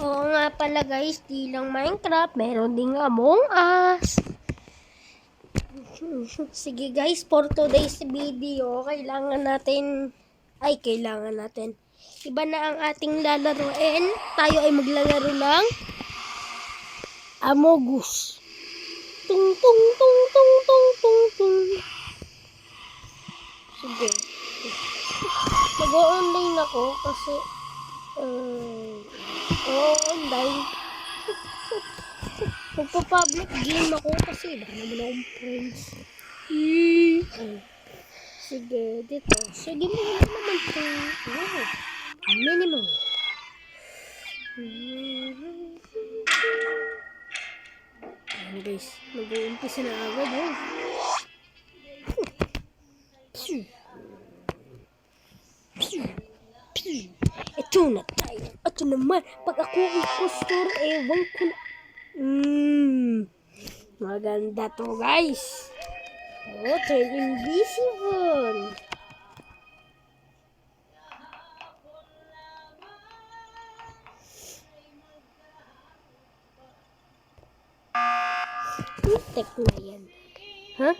Oo nga pala guys, di lang Minecraft, meron ding Among Us. Sige guys, for today's video, kailangan natin, iba na ang ating lalaroin. Tayo ay maglalaro ng Among Us. Tung tung tung tung tung tung tung. Sige. Mag-online ako kasi online. Magpa-public game ako kasi baka naman akong friends. Sige, dito. Sige mo naman ito. Minimum. Ayan guys, mag-uumpisa na agad. Ito na tayo. Ito naman. Pag ako impostor, ewan ko na. Maganda to guys. Turn invisible. Tek na yan. Ha?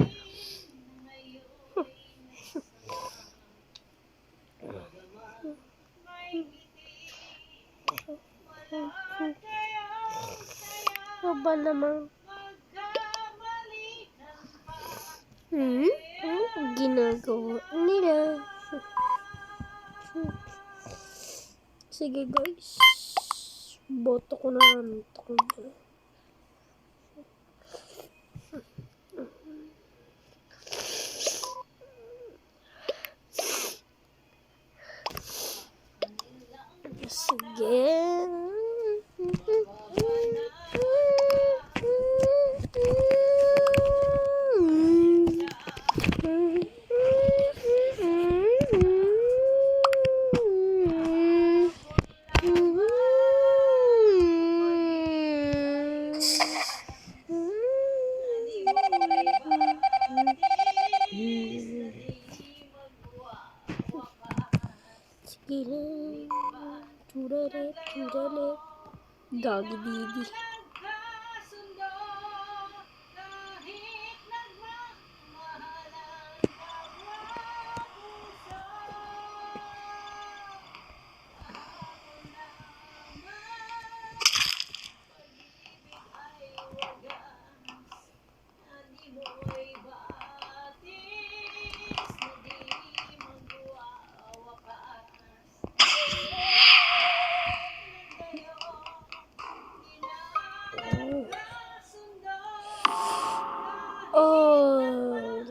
Ba naman? Ginagawa nila. Sige guys. Boto ko na lang ito. Sige. Doggy Didi.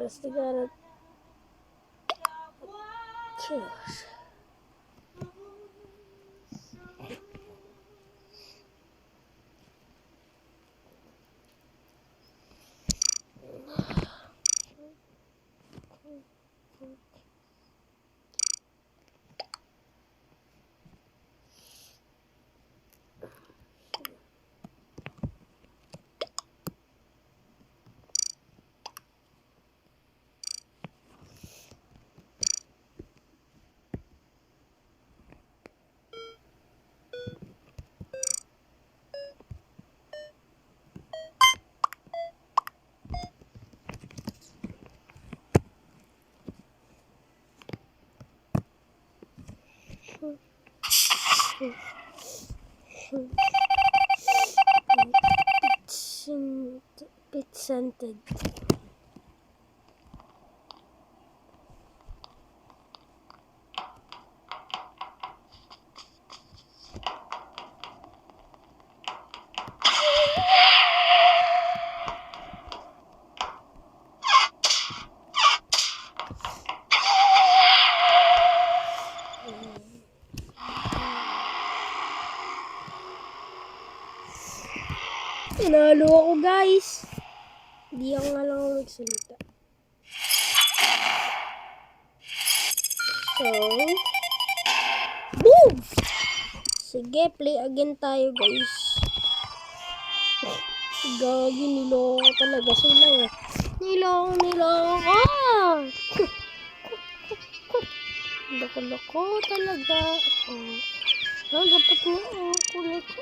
That's the guy that kills. Bit scented. Tinalo ako guys. Hindi ako nga lang magsalita. So, boom! Sige, play again tayo guys. Gagi, niloko talaga sila eh. Niloko! Loko-loko talaga. Dapat mo kulit ko.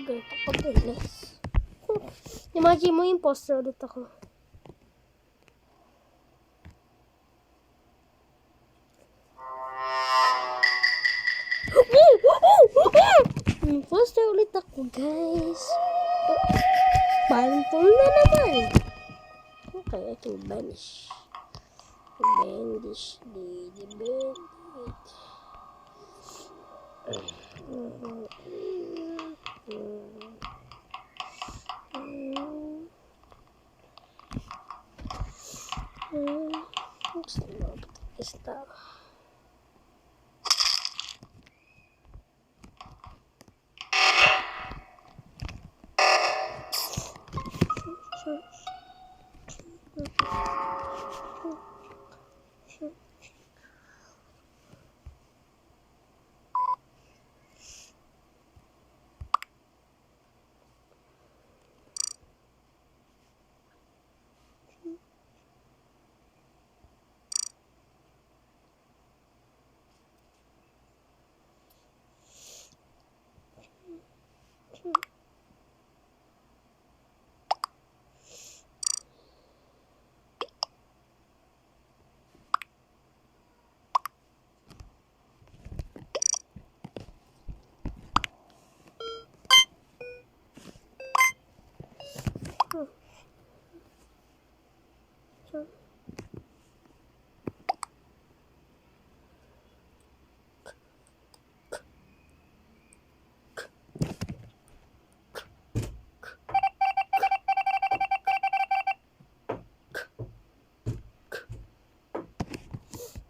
ganito kabilis. Imagine mo, imposter ulit ako. Imposter ulit ako, guys. Bantol na naman. Okay, I can banish. Banish. Stop.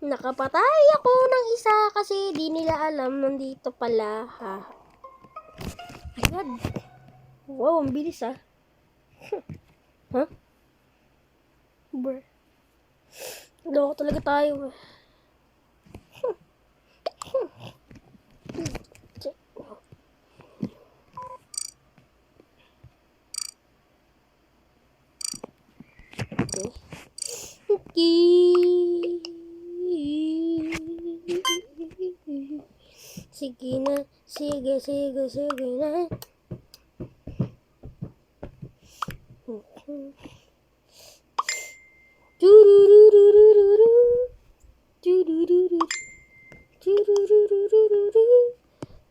Nakapatay ako ng isa kasi di nila alam nandito pala. Ha. Agad. Wow, ang bilis ah. Huh? Brr. Loko talaga tayo. Okay. Sige na, sige na.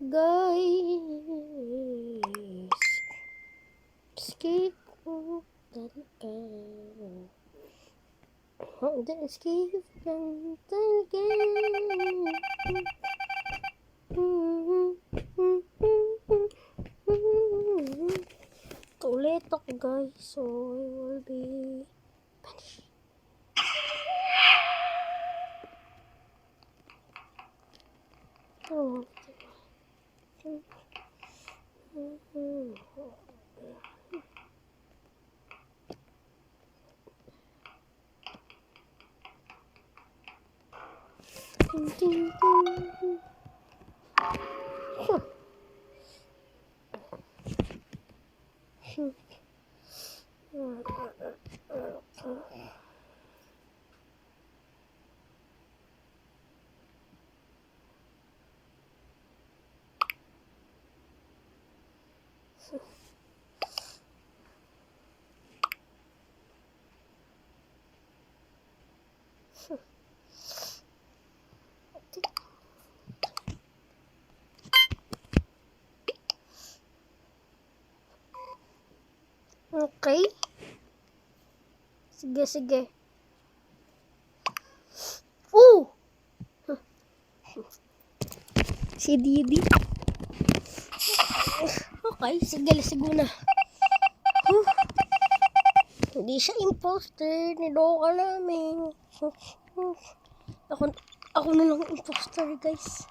Guys, escape talaga. Escape talaga. Ulit ako, guys, so I will be punished. Oh. Okay. Sige. Si Didi. Okay, sige na. Hindi siya imposter. Niloka namin. Ako na lang imposter, guys.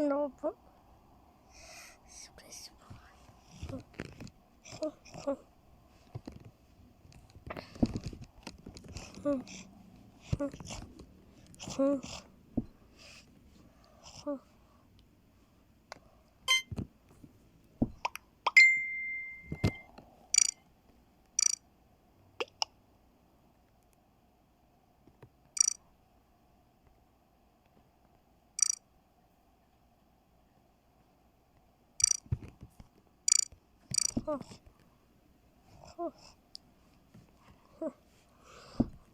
No po. So,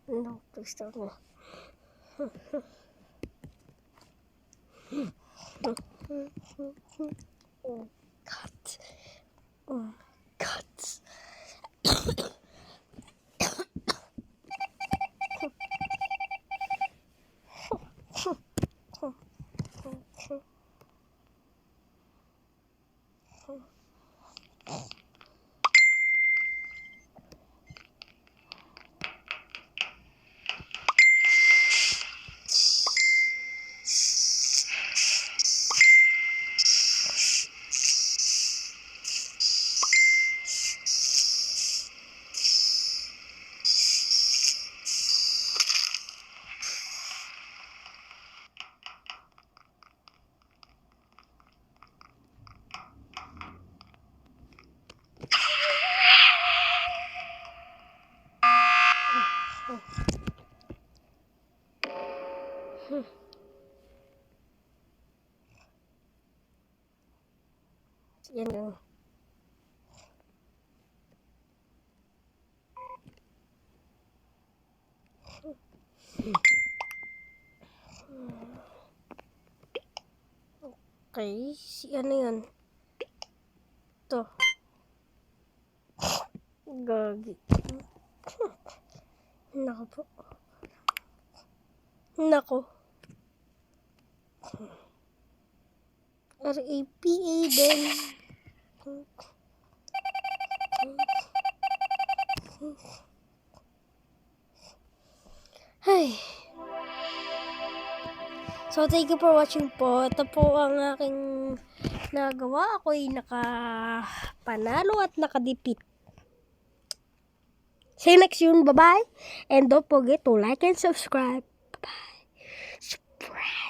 No, please don't. Oh God. Oh God. Yan lang. Okay, si ano yan? To. Gagi. Nako po. Nako. R-A-P-A din. Ay. So, thank you for watching po. Ito po ang aking nagawa. Ako'y nakapanalo at nakadipit. See you next soon. Bye-bye. And don't forget to like and subscribe. Bye-bye. Subscribe.